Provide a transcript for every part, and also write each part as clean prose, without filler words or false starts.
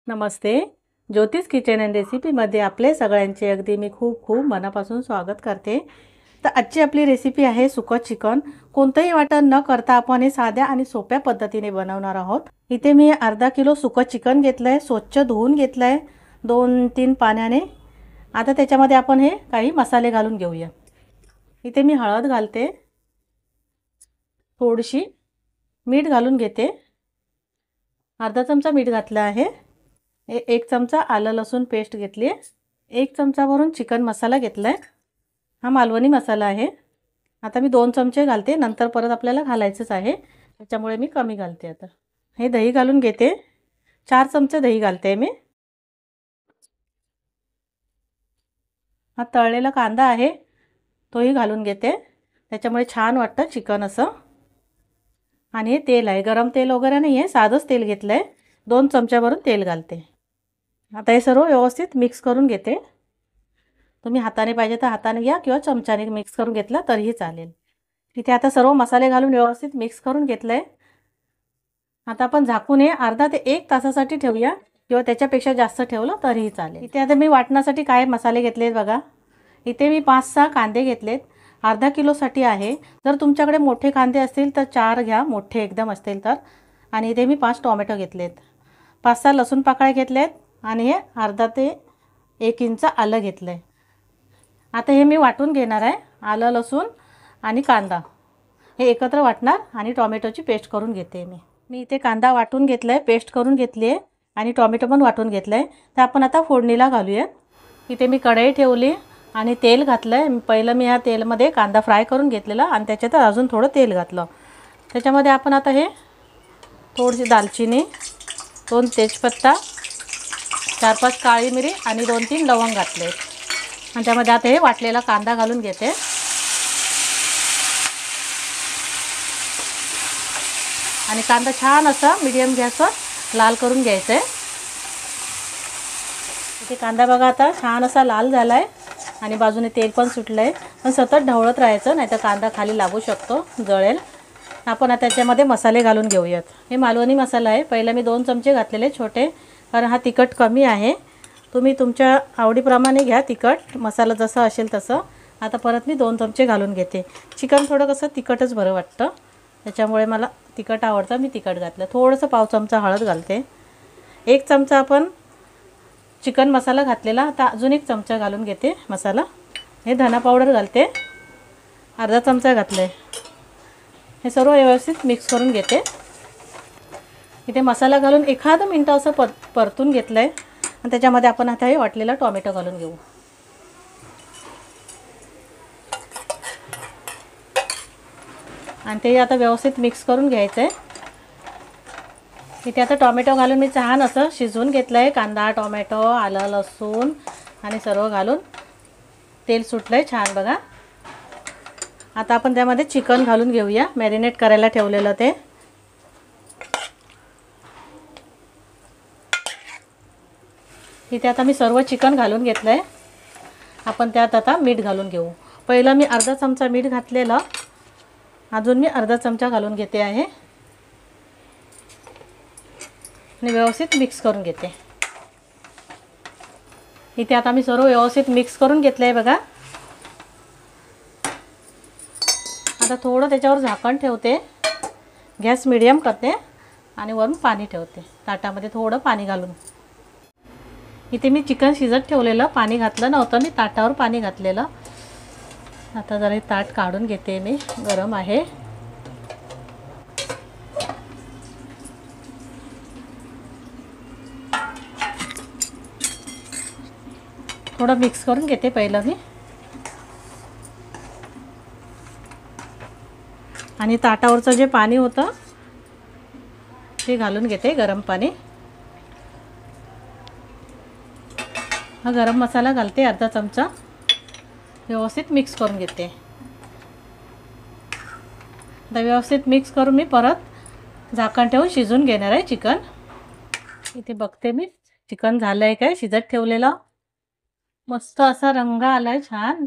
नमस्ते. ज्योतिष kitchen and रेसिपीमध्ये आपले सगळ्यांचे अगदी मी खूप खूप मनापासून स्वागत करते. तर आजची आपली रेसिपी आहे सुकं चिकन. कोणतंही वाटण न करता आपण हे साध्या आणि सोप्या पद्धतीने बनवणार आहोत. इथे मी अर्धा किलो सुकं चिकन घेतलं आहे, स्वच्छ धुवून घेतलं आहे 2-3 पाण्याने. आता त्याच्यामध्ये आपण हे काही मसाले घालून घेऊया. इथे मी हळद घालते, थोडीशी मीठ घालून घेते, अर्धा चमचा मीठ घातलं आहे. 1 चमचा आलं लसूण पेस्ट घेतली आहे. 1 चमचा भरून चिकन मसाला घेतला आहे. हा मालवणी मसाला आहे. आता मी 2 चमचे घालते, नंतर परत आपल्याला घालायचंच आहे, त्याच्यामुळे मी कमी घालते. आता हे दही घालून घेते, 4 चमचे दही घालते मी. हा तळलेला कांदा आहे, तोही घालून घेते, त्याच्यामुळे छान वाटतं चिकन असं. आणि हे तेल आहे, गरम तेल वगैरे नाही आहे, साधंच तेल घेतलं आहे. 2 चमच्याभरून तेल घालते. आता हे सर्व व्यवस्थित मिक्स करून घेते. तुम्ही हाताने पाहिजे तर हाताने घ्या किंवा चमच्याने मिक्स करून घेतला तरीही चालेल. इथे आता सर्व मसाले घालून व्यवस्थित मिक्स करून घेतलं आहे. आता आपण झाकून हे अर्धा ते 1 तासासाठी ठेवूया किंवा त्याच्यापेक्षा जास्त ठेवलं तरीही चालेल. इथे आता मी वाटण्यासाठी काय मसाले घेतलेत बघा. इथे मी 5-6 कांदे घेतलेत, अर्धा किलोसाठी आहे. जर तुमच्याकडे मोठे कांदे असतील तर 4 घ्या, मोठे एकदम असतील तर. आणि इथे मी 5 टोमॅटो घेतलेत, 5-6 लसूण पाकळ्या घेतलेत आणि हे अर्धा ते 1 इंच आलं घेतलं आहे. आता हे मी वाटून घेणार आहे. आलं लसूण आणि कांदा हे एकत्र वाटणार आणि टोमॅटोची पेस्ट करून घेते मी इथे कांदा वाटून घेतला आहे, पेस्ट करून घेतली आहे आणि टोमॅटो पण वाटून घेतलं आहे. तर आपण आता फोडणीला घालूया. इथे मी कढई ठेवली आणि तेल घातलं आहे. पहिलं मी ह्या तेलमध्ये कांदा फ्राय करून घेतलेला आणि त्याच्यात अजून थोडं तेल घातलं. त्याच्यामध्ये आपण आता हे थोडीशी दालचिनी, 2 तेजपत्ता, 4-5 काळी मिरी आणि 2-3 लवंग घातले. आणि त्यामध्ये आता हे वाटलेला कांदा घालून घेते. आणि कांदा छान असा मीडियम गॅसवर लाल करून घ्यायचा आहे. इथे कांदा बघा आता छान असा लाल झाला आहे आणि बाजूने तेल पण सुटलं आहे. पण सतत ढवळत राहायचं, नाही तर कांदा खाली लागू शकतो, जळेल. आपण आता त्याच्यामध्ये मसाले घालून घेऊयात. हे मालवणी मसाला आहे. पहिला मी 2 चमचे घातलेले छोटे, कारण हा तिखट कमी आहे. तुम्ही तुमच्या आवडीप्रमाणे घ्या तिखट, मसाला जसा असेल तसं. आता परत मी 2 चमचे घालून घेते. चिकन थोडं कसं तिखटच बरं वाटतं, त्याच्यामुळे मला तिखट आवडतं, मी तिखट घातलं. थोडंसं पाव चमचा हळद घालते. 1 चमचा आपण चिकन मसाला घातलेला, आता अजून 1 चमचा घालून घेते मसाला. हे धना पावडर घालते, अर्धा चमचा घातलं आहे. हे सर्व व्यवस्थित मिक्स करून घेते. इथे मसाला घालून एखादं मिनटं असं परतून घेतलं आहे आणि त्याच्यामध्ये आपण आता हे वाटलेला टोमॅटो घालून घेऊ. आणि ते आता व्यवस्थित मिक्स करून घ्यायचं आहे. इथे आता टोमॅटो घालून मी छान असं शिजवून घेतलं आहे. कांदा, टोमॅटो, आलं लसूण आणि सर्व घालून तेल सुटलं आहे छान बघा. आता आपण त्यामध्ये चिकन घालून घेऊया, मॅरिनेट करायला ठेवलेलं ते. इथे आता मी सर्व चिकन घालून घेतलं आहे. आपण त्यात आता मीठ घालून घेऊ. पहिलं मी अर्धा चमचा मीठ घातलेलं, अजून मी अर्धा चमचा घालून घेते आहे आणि व्यवस्थित मिक्स करून घेते. इथे आता मी सर्व व्यवस्थित मिक्स करून घेतलं आहे बघा. आता थोडं त्याच्यावर झाकण ठेवते, गॅस मीडियम करते आणि वरून पाणी ठेवते ताटामध्ये थोडं पाणी घालून. इथे मी चिकन शिजत ठेवलेलं, पाणी घातलं नव्हतं मी, ताटावर पाणी घातलेलं. आता जरा ताट काढून घेते मी, गरम आहे. थोडं मिक्स करून घेते पहिलं मी. आणि ताटावरचं जे पाणी होतं ते घालून घेते, गरम पाणी. हा गरम मसाला घालते अर्धा चमचा, व्यवस्थित मिक्स करून घेते. आता व्यवस्थित मिक्स करून मी परत झाकण ठेवून शिजवून घेणार आहे चिकन. इथे बघते मी चिकन झालं आहे काय, शिजत ठेवलेलं. मस्त असा रंग आला आहे छान,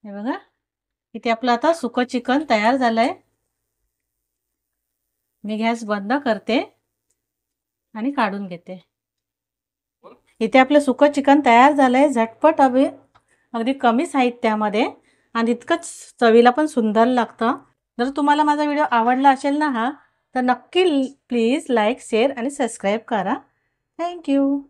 हे बघा. इथे आपलं आता सुकं चिकन तयार झालं आहे. मी गॅस बंद करते आणि काढून घेते. इथे आपलं सुकं चिकन तयार झालं आहे, झटपट अगदी कमी साहित्यामध्ये आणि इतकंच चवीला पण सुंदर लागतं. जर तुम्हाला माझा व्हिडिओ आवडला असेल ना तर नक्की प्लीज लाईक, शेअर आणि सबस्क्राईब करा. थँक्यू.